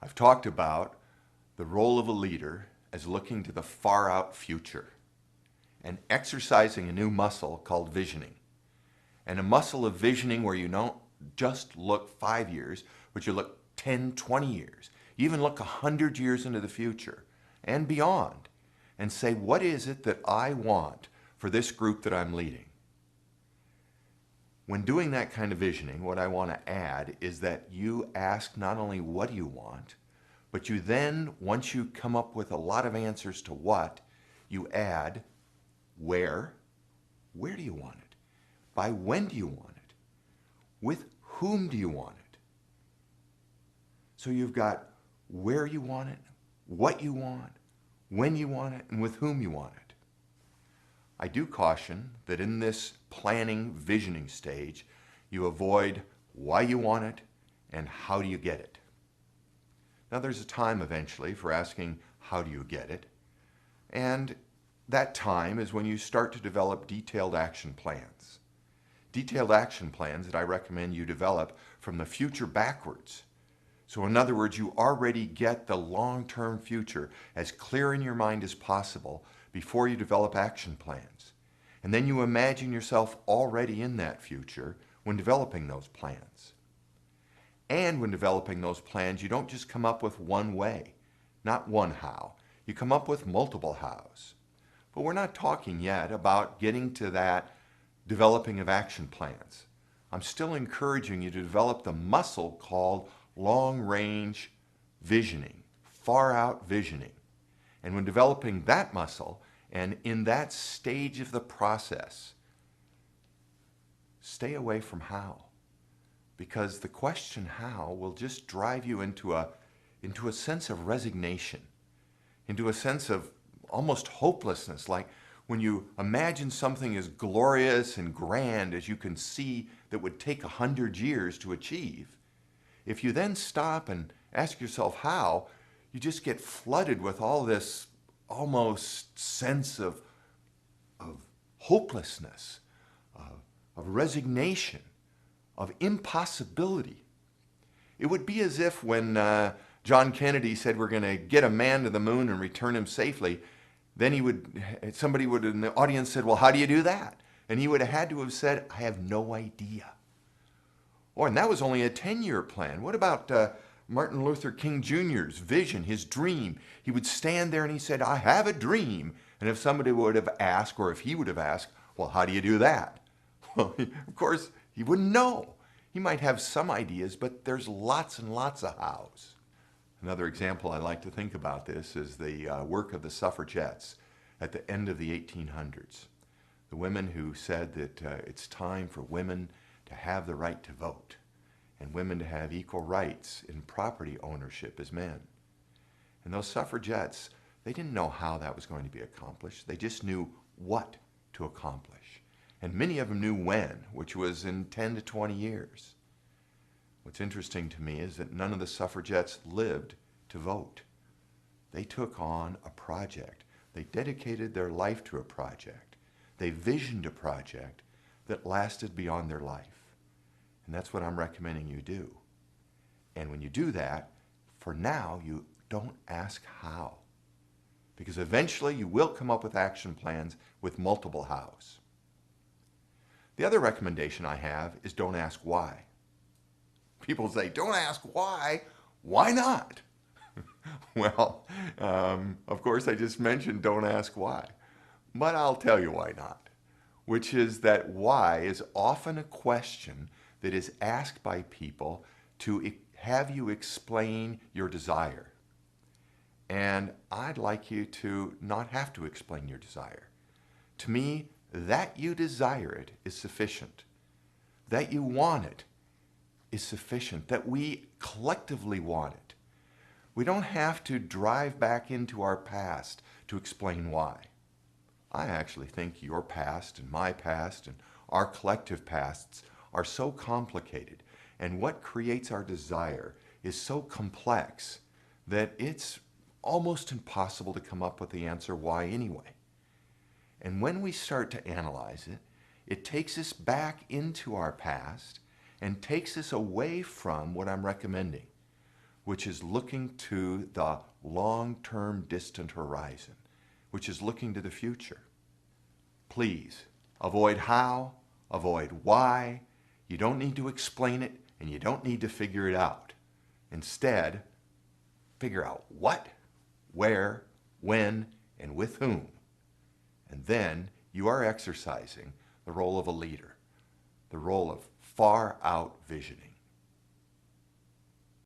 I've talked about the role of a leader as looking to the far out future and exercising a new muscle called visioning. And a muscle of visioning where you don't just look 5 years, but you look 10, 20 years. You even look 100 years into the future and beyond and say, what is it that I want for this group that I'm leading? When doing that kind of visioning, what I want to add is that you ask not only what do you want, but you then, once you come up with a lot of answers to what, you add where. Where do you want it? By when do you want it? With whom do you want it? So you've got where you want it, what you want, when you want it, and with whom you want it. I do caution that in this planning, visioning stage, you avoid why you want it and how do you get it. Now there's a time eventually for asking how do you get it, and that time is when you start to develop detailed action plans. Detailed action plans that I recommend you develop from the future backwards. So in other words, you already get the long-term future as clear in your mind as possible before you develop action plans. And then you imagine yourself already in that future when developing those plans. And when developing those plans, you don't just come up with one way, not one how. You come up with multiple hows. But we're not talking yet about getting to that developing of action plans. I'm still encouraging you to develop the muscle called long-range visioning, far-out visioning. And when developing that muscle, and in that stage of the process, stay away from how. Because the question how will just drive you into a sense of resignation, into a sense of almost hopelessness, like when you imagine something as glorious and grand as you can see that would take 100 years to achieve. If you then stop and ask yourself how, you just get flooded with all this almost sense of hopelessness, of resignation, of impossibility. It would be as if when John Kennedy said we're going to get a man to the moon and return him safely, then somebody would in the audience said, well, how do you do that? And he would have had to have said, I have no idea. Oh, and that was only a 10-year plan. What about Martin Luther King Jr.'s vision, his dream? He would stand there and he said, I have a dream. And if somebody would have asked, or if he would have asked, well, how do you do that? Well, of course, he wouldn't know. He might have some ideas, but there's lots and lots of hows. Another example I like to think about this is the work of the suffragettes at the end of the 1800s. The women who said that it's time for women to have the right to vote and women to have equal rights in property ownership as men. And those suffragettes, they didn't know how that was going to be accomplished. They just knew what to accomplish. And many of them knew when, which was in 10 to 20 years. What's interesting to me is that none of the suffragettes lived to vote. They took on a project. They dedicated their life to a project. They visioned a project that lasted beyond their life. And that's what I'm recommending you do. And when you do that, for now, you don't ask how. Because eventually you will come up with action plans with multiple hows. The other recommendation I have is don't ask why. People say, don't ask why. Why not? Well, of course, I just mentioned don't ask why. But I'll tell you why not. Which is that why is often a question that is asked by people to have you explain your desire. And I'd like you to not have to explain your desire. To me, that you desire it is sufficient. That you want it is sufficient. That we collectively want it. We don't have to drive back into our past to explain why. I actually think your past and my past and our collective pasts are so complicated, and what creates our desire is so complex that it's almost impossible to come up with the answer why anyway. And when we start to analyze it, it takes us back into our past and takes us away from what I'm recommending, which is looking to the long-term distant horizon, which is looking to the future. Please, avoid how, avoid why. You don't need to explain it, and you don't need to figure it out. Instead, figure out what, where, when, and with whom. And then you are exercising the role of a leader, the role of far out visioning.